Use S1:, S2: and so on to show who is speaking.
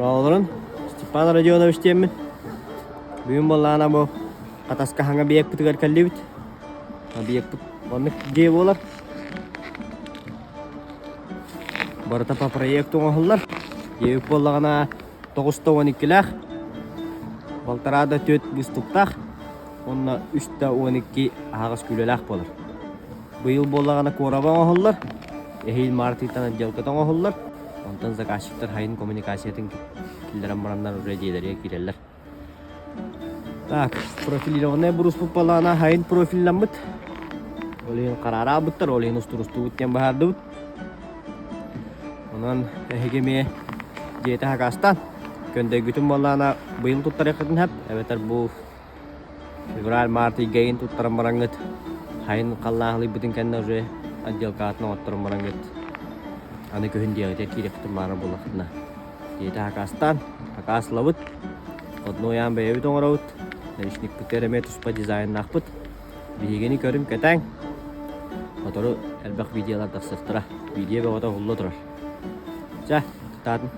S1: Oğlum, Степан Родионович темін. Бүгін болғана бұл қатасқа хаңа бейек бұтығар кәлі бүт. Бейек бұт, оны дей болар. Барыта па проектің оғылар. Ебек болғана 9-12-ләқ. Балтарада 4 бұстықтақ. Онына 3-12 ағыз күлеләқ болар. Бұйыл болғана қорабан оғылар. Эхил мартитан отделкатан оғылар. Онтан заказчиктар хайын коммуникациятын киллерен барандар үрәдейлерге киреллер. Так, профилированный бурус попалана хайын профилланбыт. Олейін қарара бұттар, олейін ұстыр-ұсту бұттен бағарды бұт. Онан әхегеме жеті хақастан. Көнде күтім болана бұйыл тұттар еқетін әп. Әбетер бұл февраль, март, игейін тұттарым бараңғыт. Хайын қаллағылы бұтын кәнді уже отделкатына оттарым бараңғыт. Аны көһүн диягыта киректим мара булакна. Диета хакастан, хакаславыт. Одноян бейбит оңоробут. Нешник путереме туспа дизайн нахпыт. Бигени көрүм кетең. Отору элбак видеолар тахсыртыра. Видео бегота хулло турар. Жа, татын.